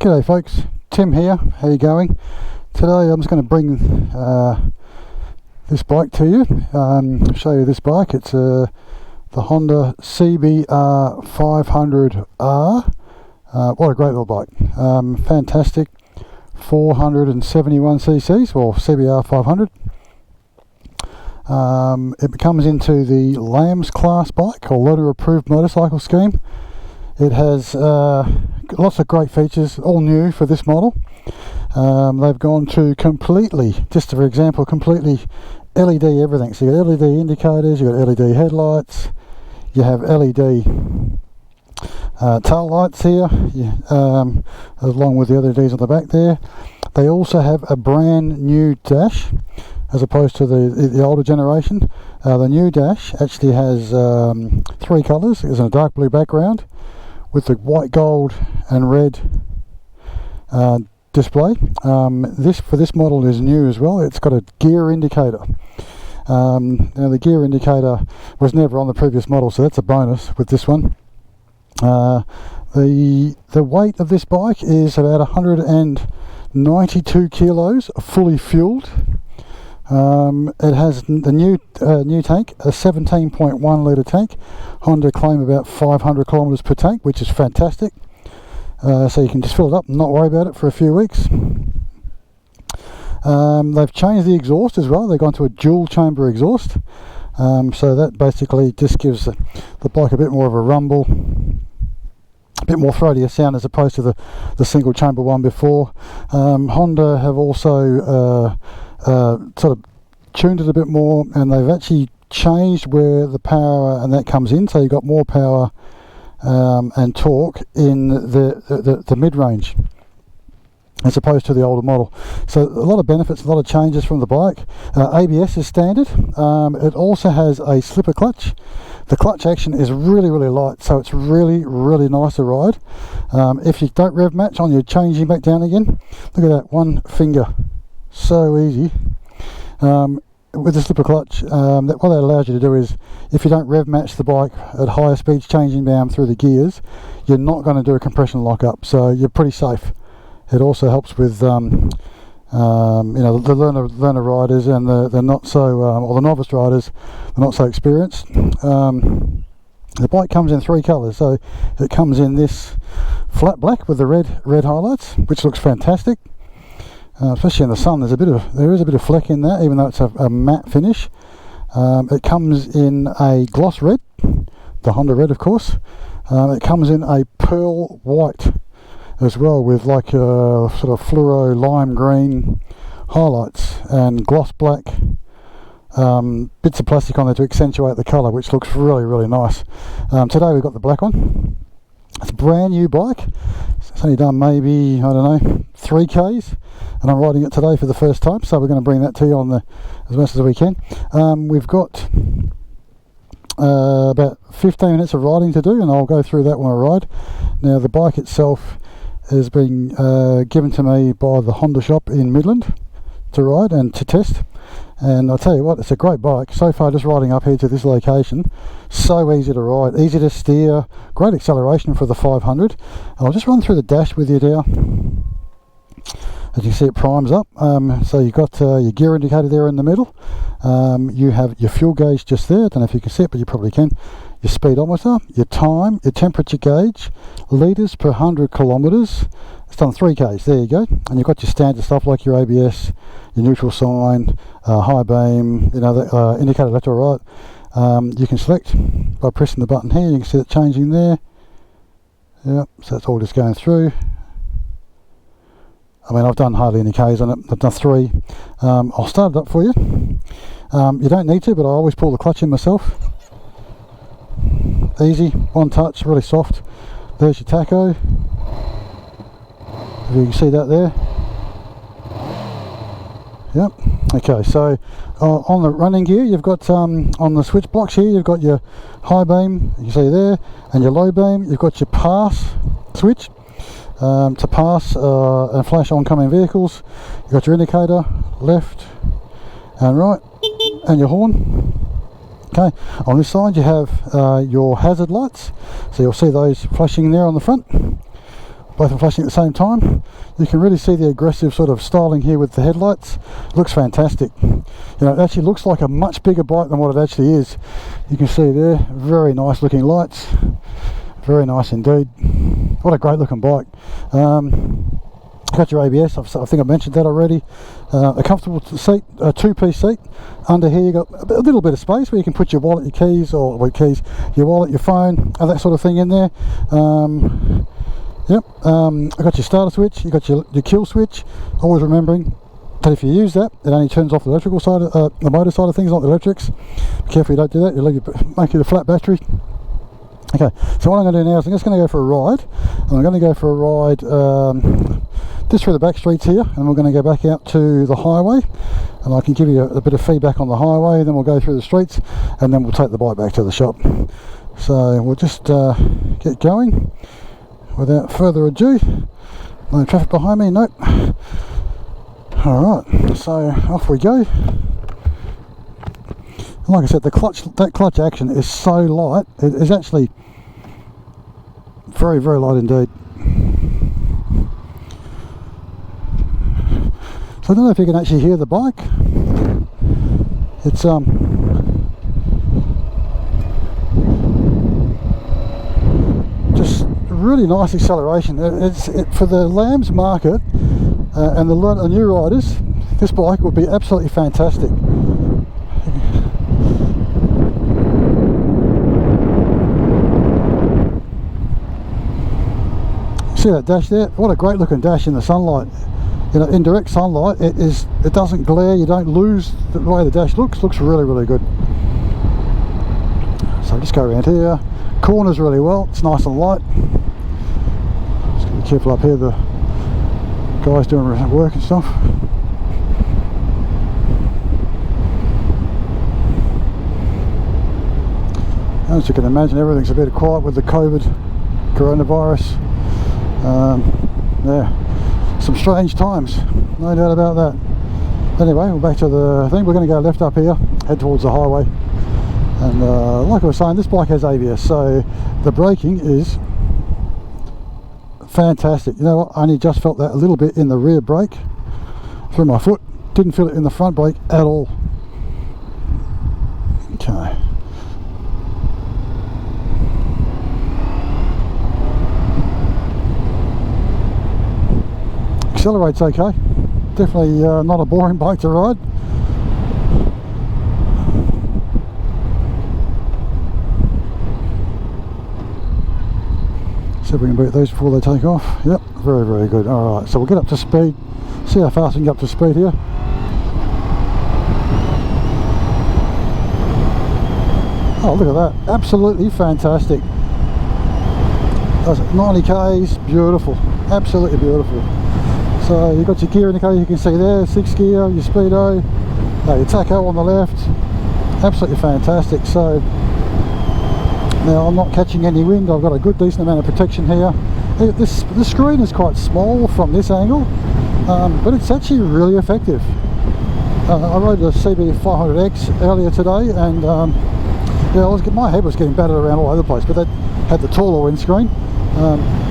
G'day folks, Tim here, how you going? Today I'm just going to bring this bike to you, show you this bike. It's the Honda CBR500R. What a great little bike, fantastic, 471 cc's, or CBR500. It comes into the LAMS class bike, or Learner Approved Motorcycle Scheme. It has lots of great features, all new for this model. They've gone to completely, just for example, completely LED everything. So you've got LED indicators, you've got LED headlights, you have LED tail lights here, along with the LEDs on the back there. They also have a brand new dash, as opposed to the older generation. The new dash actually has three colours. It's in a dark blue background with the white, gold and red display. This for this model is new as well. It's got a gear indicator. Now the gear indicator was never on the previous model, so that's a bonus with this one. The weight of this bike is about 192 kilos, fully fueled. It has the new tank, a 17.1 litre tank. Honda claim about 500 kilometres per tank, which is fantastic. So you can just fill it up and not worry about it for a few weeks. They've changed the exhaust as well. They've gone to a dual chamber exhaust. So that basically just gives the bike a bit more of a rumble, a bit more throatier sound as opposed to the single chamber one before. Honda have also sort of tuned it a bit more, and they've actually changed where the power and that comes in, so you've got more power and torque in the mid-range as opposed to the older model. So a lot of benefits, a lot of changes from the bike. ABS is standard. It also has a slipper clutch. The clutch action is really light, so it's really nice to ride. If you don't rev match on your changing back down again, look at that, one finger, so easy. With the slipper clutch, what that allows you to do is, if you don't rev match the bike at higher speeds changing down through the gears, you're not going to do a compression lock up, so you're pretty safe. It also helps with the learner riders and the not so or the novice riders, the not so experienced. The bike comes in three colours, so it comes in this flat black with the red highlights, which looks fantastic. Especially in the sun, there is a bit of fleck in that, even though it's a matte finish. It comes in a gloss red, the Honda red of course. It comes in a pearl white as well, with like a sort of fluoro lime green highlights and gloss black bits of plastic on there to accentuate the colour, which looks really nice. Today we've got the black one. It's a brand new bike. It's only done maybe, I don't know, 3 Ks, and I'm riding it today for the first time, so we're going to bring that to you on as much as we can. We've got about 15 minutes of riding to do, and I'll go through that when I ride. Now the bike itself has been given to me by the Honda shop in Midland to ride and to test, and I'll tell you what, it's a great bike so far. Just riding up here to this location, so easy to ride, easy to steer, great acceleration for the 500. I'll just run through the dash with you now. As you see, it primes up, so you've got your gear indicator there in the middle. You have your fuel gauge just there, I don't know if you can see it, but you probably can. Your speedometer, your time, your temperature gauge, litres per 100 kilometres. It's done 3 Ks, there you go. And you've got your standard stuff like your ABS, your neutral sign, high beam, the indicator left or right. You can select by pressing the button here. You can see it changing there. Yep, so it's all just going through. I mean, I've done hardly any Ks on it. I've done 3. I'll start it up for you. You don't need to, but I always pull the clutch in myself. Easy, one touch, really soft. There's your tacho. If you can see that there. Yep. Okay, so on the running gear, you've got on the switch blocks here, you've got your high beam, you can see there, and your low beam. You've got your pass switch to pass and flash oncoming vehicles. You've got your indicator, left and right, and your horn. Okay, on this side you have your hazard lights, so you'll see those flashing there on the front. both are flashing at the same time. You can really see the aggressive sort of styling here with the headlights. It looks fantastic. You know, it actually looks like a much bigger bike than what it actually is. You can see there, very nice looking lights, very nice indeed. What a great looking bike. Got your ABS, I think I mentioned that already. A comfortable seat, a two-piece seat. Under here you got a little bit of space where you can put your wallet, your keys, your wallet, your phone, and that sort of thing in there. Yep. I got your starter switch, you got your kill switch. Always remembering that if you use that, it only turns off the electrical side, the motor side of things, not the electrics. Be careful you don't do that. You'll make it a flat battery. Okay, so what I'm going to do now is I'm just going to go for a ride, and I'm going to go for a ride just through the back streets here, and we're going to go back out to the highway, and I can give you a bit of feedback on the highway, then we'll go through the streets, and then we'll take the bike back to the shop. So we'll just get going without further ado. No traffic behind me, nope. Alright, so off we go. And like I said, that clutch action is so light, it is actually very, very light indeed. So I don't know if you can actually hear the bike. It's just really nice acceleration. For the LAMS market and the new riders, this bike would be absolutely fantastic. See that dash there? What a great looking dash in the sunlight. You know, in direct sunlight, it doesn't glare. You don't lose the way the dash looks. Looks really, really good. So just go around here. Corners really well. It's nice and light. Just gotta be careful up here. The guys doing work and stuff. As you can imagine, everything's a bit quiet with the coronavirus. Yeah, some strange times, no doubt about that. Anyway, we're back to the thing. We're going to go left up here, head towards the highway, and like I was saying, this bike has ABS, so the braking is fantastic. You know what, I only just felt that a little bit in the rear brake through my foot, didn't feel it in the front brake at all. Okay. Accelerates okay, definitely not a boring bike to ride. See if we can beat these before they take off. Yep, very, very good. Alright, so we'll get up to speed, see how fast we can get up to speed here. Oh, look at that, absolutely fantastic. Does it 90 k's, beautiful, absolutely beautiful. So you've got your gear indicator, you can see there, 6 gear, your speedo, your tacho on the left, absolutely fantastic. So now I'm not catching any wind, I've got a good decent amount of protection here. The screen is quite small from this angle, but it's actually really effective. I rode a CBR500X earlier today, and yeah, my head was getting battered around all over the place, but that had the taller windscreen.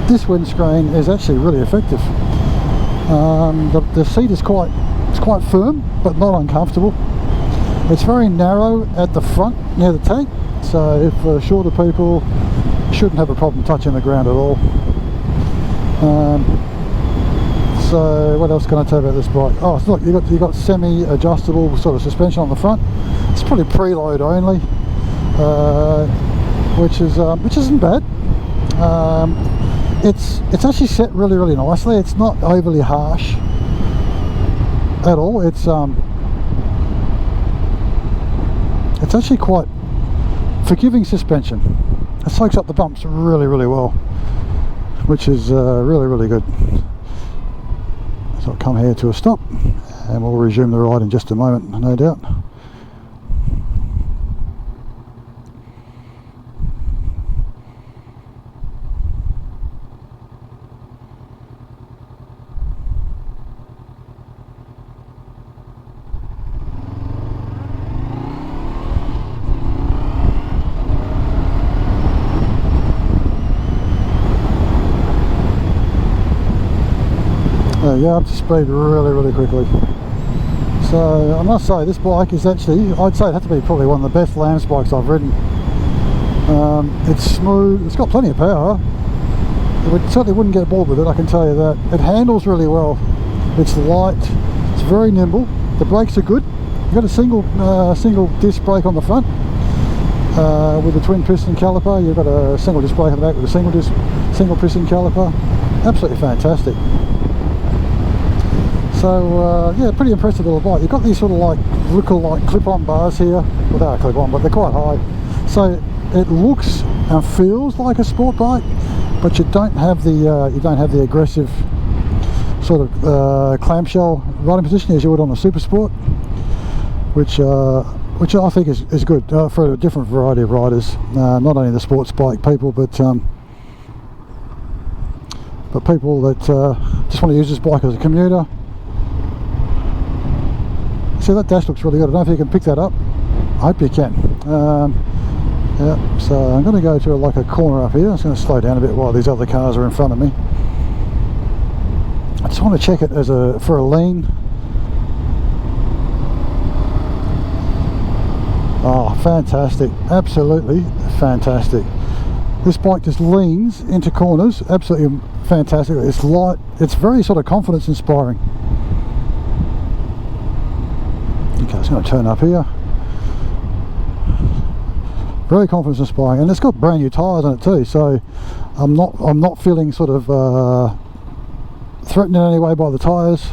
This windscreen is actually really effective. The seat is quite firm, but not uncomfortable. It's very narrow at the front near the tank, so if shorter people shouldn't have a problem touching the ground at all. So what else can I tell you about this bike? Oh, look, you got semi-adjustable sort of suspension on the front. It's probably preload only, which isn't bad. It's actually set really, really nicely. It's not overly harsh at all. It's actually quite forgiving suspension. It soaks up the bumps really, really well, which is really, really good. So I'll come here to a stop, and we'll resume the ride in just a moment, no doubt. You're up to speed really quickly. So I must say, this bike is actually, I'd say it had to be probably one of the best LAMS bikes I've ridden. It's smooth, it's got plenty of power. Certainly wouldn't get bored with it, I can tell you that. It handles really well. It's light, it's very nimble. The brakes are good. You've got a single disc brake on the front with a twin piston caliper. You've got a single disc brake on the back with a single piston caliper. Absolutely fantastic. So yeah, pretty impressive little bike. You've got these sort of like like clip-on bars here. Well, they are clip-on, but they're quite high. So it looks and feels like a sport bike, but you don't have the aggressive sort of clamshell riding position as you would on a Super Sport, which I think is good for a different variety of riders. Not only the sports bike people, but people that just want to use this bike as a commuter. See, that dash looks really good. I don't know if you can pick that up. I hope you can. Yeah, so I'm going to go to like a corner up here. I'm just going to slow down a bit while these other cars are in front of me. I just want to check it for a lean. Oh, fantastic. Absolutely fantastic. This bike just leans into corners. Absolutely fantastic. It's light. It's very sort of confidence inspiring. Okay, it's going to turn up here. Very confidence inspiring, and it's got brand new tyres on it too. So I'm not feeling sort of threatened in any way by the tyres.